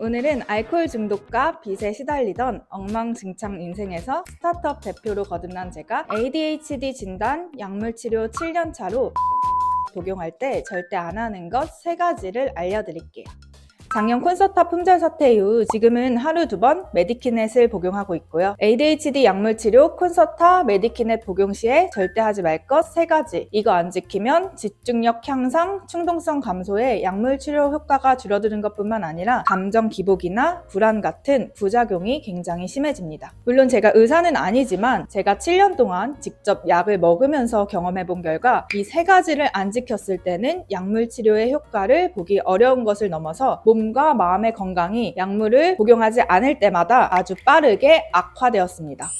오늘은 알코올 중독과 빚에 시달리던 엉망진창 인생에서 스타트업 대표로 거듭난 제가 ADHD 진단, 약물치료 7년차로 복용할 때 절대 안 하는 것 3가지를 알려드릴게요. 작년 콘서타 품절 사태 이후 지금은 하루 2번 메디키넷을 복용하고 있고요. ADHD 약물치료, 콘서타, 메디키넷 복용 시에 절대 하지 말 것 3가지. 이거 안 지키면 집중력 향상, 충동성 감소에 약물치료 효과가 줄어드는 것뿐만 아니라 감정 기복이나 불안 같은 부작용이 굉장히 심해집니다. 물론 제가 의사는 아니지만 제가 7년 동안 직접 약을 먹으면서 경험해본 결과 이 3가지를 안 지켰을 때는 약물치료의 효과를 보기 어려운 것을 넘어서 몸과 마음의 건강이 약물을 복용하지 않을 때마다 아주 빠르게 악화되었습니다.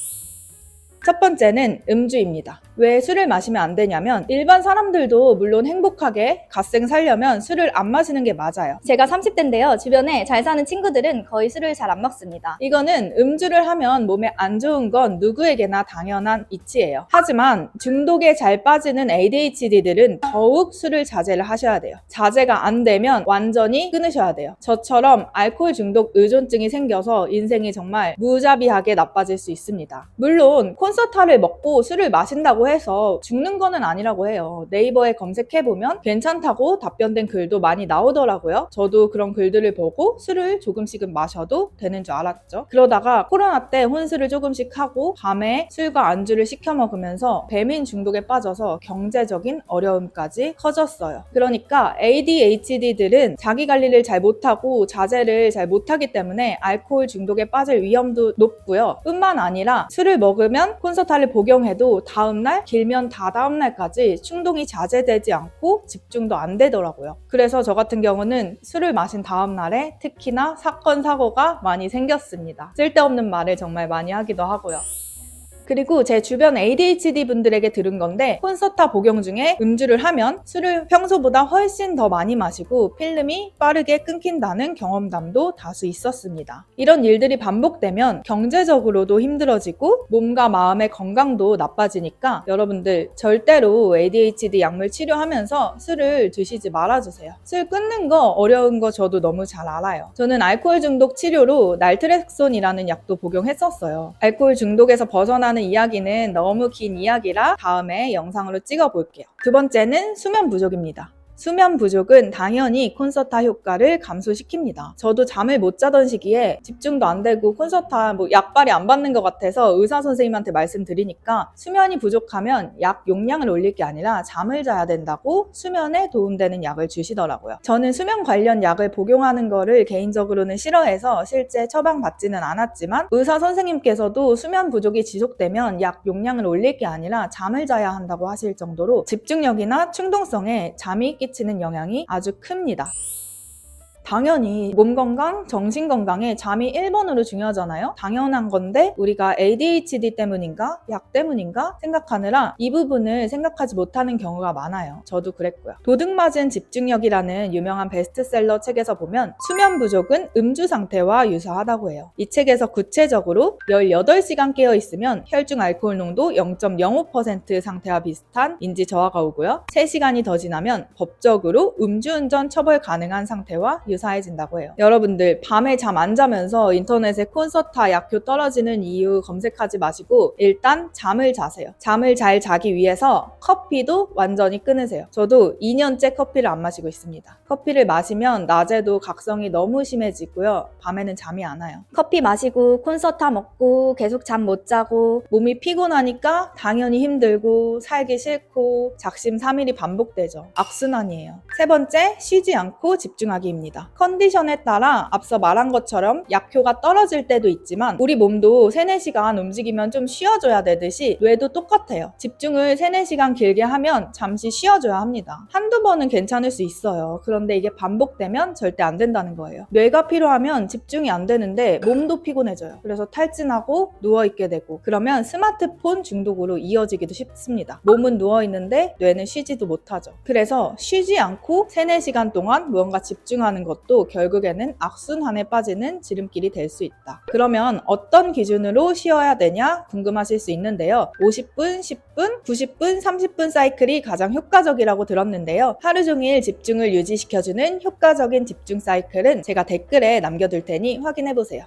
첫 번째는 음주입니다. 왜 술을 마시면 안 되냐면 일반 사람들도 물론 행복하게 갓생 살려면 술을 안 마시는 게 맞아요. 제가 30대인데요. 주변에 잘 사는 친구들은 거의 술을 잘 안 먹습니다. 이거는 음주를 하면 몸에 안 좋은 건 누구에게나 당연한 이치예요. 하지만 중독에 잘 빠지는 ADHD들은 더욱 술을 자제를 하셔야 돼요. 자제가 안 되면 완전히 끊으셔야 돼요. 저처럼 알코올 중독 의존증이 생겨서 인생이 정말 무자비하게 나빠질 수 있습니다. 물론 콘서타를 먹고 술을 마신다고 해서 죽는 거는 아니라고 해요. 네이버에 검색해보면 괜찮다고 답변된 글도 많이 나오더라고요. 저도 그런 글들을 보고 술을 조금씩은 마셔도 되는 줄 알았죠. 그러다가 코로나 때 혼술을 조금씩 하고 밤에 술과 안주를 시켜 먹으면서 배민 중독에 빠져서 경제적인 어려움까지 커졌어요. 그러니까 ADHD들은 자기 관리를 잘 못하고 자제를 잘 못하기 때문에 알코올 중독에 빠질 위험도 높고요. 뿐만 아니라 술을 먹으면 콘서타를 복용해도 다음날 길면 다다음날까지 충동이 자제되지 않고 집중도 안 되더라고요. 그래서 저 같은 경우는 술을 마신 다음날에 특히나 사건, 사고가 많이 생겼습니다. 쓸데없는 말을 정말 많이 하기도 하고요. 그리고 제 주변 ADHD 분들에게 들은 건데 콘서타 복용 중에 음주를 하면 술을 평소보다 훨씬 더 많이 마시고 필름이 빠르게 끊긴다는 경험담도 다수 있었습니다. 이런 일들이 반복되면 경제적으로도 힘들어지고 몸과 마음의 건강도 나빠지니까 여러분들 절대로 ADHD 약물 치료하면서 술을 드시지 말아주세요. 술 끊는 거 어려운 거 저도 너무 잘 알아요. 저는 알코올 중독 치료로 날트렉손이라는 약도 복용했었어요. 알코올 중독에서 벗어나는 이야기는 너무 긴 이야기라 다음에 영상으로 찍어 볼게요. 두 번째는 수면 부족입니다. 수면 부족은 당연히 콘서타 효과를 감소시킵니다. 저도 잠을 못 자던 시기에 집중도 안 되고 콘서타 약발이 안 받는 것 같아서 의사 선생님한테 말씀드리니까 수면이 부족하면 약 용량을 올릴 게 아니라 잠을 자야 된다고 수면에 도움되는 약을 주시더라고요. 저는 수면 관련 약을 복용하는 거를 개인적으로는 싫어해서 실제 처방받지는 않았지만 의사 선생님께서도 수면 부족이 지속되면 약 용량을 올릴 게 아니라 잠을 자야 한다고 하실 정도로 집중력이나 충동성에 잠이 끼치는 영향이 아주 큽니다. 당연히 몸 건강, 정신 건강에 잠이 1번으로 중요하잖아요. 당연한 건데 우리가 ADHD 때문인가? 약 때문인가? 생각하느라 이 부분을 생각하지 못하는 경우가 많아요. 저도 그랬고요. 도둑맞은 집중력이라는 유명한 베스트셀러 책에서 보면 수면 부족은 음주 상태와 유사하다고 해요. 이 책에서 구체적으로 18시간 깨어 있으면 혈중 알코올 농도 0.05% 상태와 비슷한 인지 저하가 오고요. 3시간이 더 지나면 법적으로 음주운전 처벌 가능한 상태와 유사해진다고 해요. 여러분들 밤에 잠 안 자면서 인터넷에 콘서타 약효 떨어지는 이유 검색하지 마시고 일단 잠을 자세요. 잠을 잘 자기 위해서 커피도 완전히 끊으세요. 저도 2년째 커피를 안 마시고 있습니다. 커피를 마시면 낮에도 각성이 너무 심해지고요. 밤에는 잠이 안 와요. 커피 마시고 콘서타 먹고 계속 잠 못 자고 몸이 피곤하니까 당연히 힘들고 살기 싫고 작심삼일이 반복되죠. 악순환이에요. 세 번째, 쉬지 않고 집중하기입니다. 컨디션에 따라 앞서 말한 것처럼 약효가 떨어질 때도 있지만 우리 몸도 3-4시간 움직이면 좀 쉬어줘야 되듯이 뇌도 똑같아요. 집중을 3-4시간 길게 하면 잠시 쉬어줘야 합니다. 한두 번은 괜찮을 수 있어요. 그런데 이게 반복되면 절대 안 된다는 거예요. 뇌가 피로하면 집중이 안 되는데 몸도 피곤해져요. 그래서 탈진하고 누워있게 되고 그러면 스마트폰 중독으로 이어지기도 쉽습니다. 몸은 누워있는데 뇌는 쉬지도 못하죠. 그래서 쉬지 않고 3-4시간 동안 무언가 집중하는 것 것도 결국에는 악순환에 빠지는 지름길이 될 수 있다. 그러면 어떤 기준으로 쉬어야 되냐 궁금하실 수 있는데요. 50분, 10분, 90분, 30분 사이클이 가장 효과적이라고 들었는데요. 하루 종일 집중을 유지시켜주는 효과적인 집중 사이클은 제가 댓글에 남겨둘 테니 확인해보세요.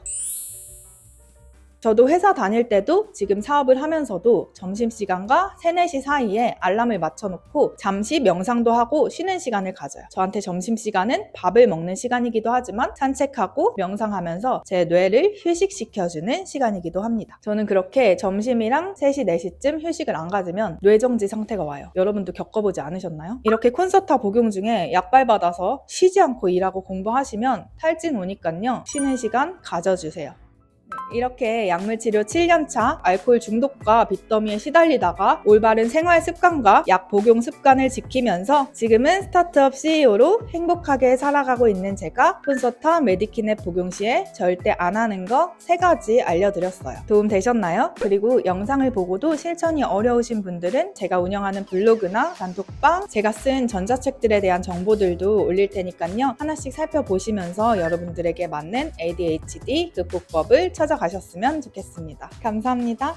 저도 회사 다닐 때도 지금 사업을 하면서도 점심시간과 3, 4시 사이에 알람을 맞춰놓고 잠시 명상도 하고 쉬는 시간을 가져요. 저한테 점심시간은 밥을 먹는 시간이기도 하지만 산책하고 명상하면서 제 뇌를 휴식시켜주는 시간이기도 합니다. 저는 그렇게 점심이랑 3시, 4시쯤 휴식을 안 가지면 뇌정지 상태가 와요. 여러분도 겪어보지 않으셨나요? 이렇게 콘서트 복용 중에 약발 받아서 쉬지 않고 일하고 공부하시면 탈진 오니까요. 쉬는 시간 가져주세요. 이렇게 약물치료 7년차 알코올 중독과 빚더미에 시달리다가 올바른 생활 습관과 약 복용 습관을 지키면서 지금은 스타트업 CEO로 행복하게 살아가고 있는 제가 콘서터 메디키넷 복용 시에 절대 안 하는 거 3가지 알려드렸어요. 도움 되셨나요? 그리고 영상을 보고도 실천이 어려우신 분들은 제가 운영하는 블로그나 단톡방, 제가 쓴 전자책들에 대한 정보들도 올릴 테니까요. 하나씩 살펴보시면서 여러분들에게 맞는 ADHD 극복법을 찾아가셨으면 좋겠습니다. 감사합니다.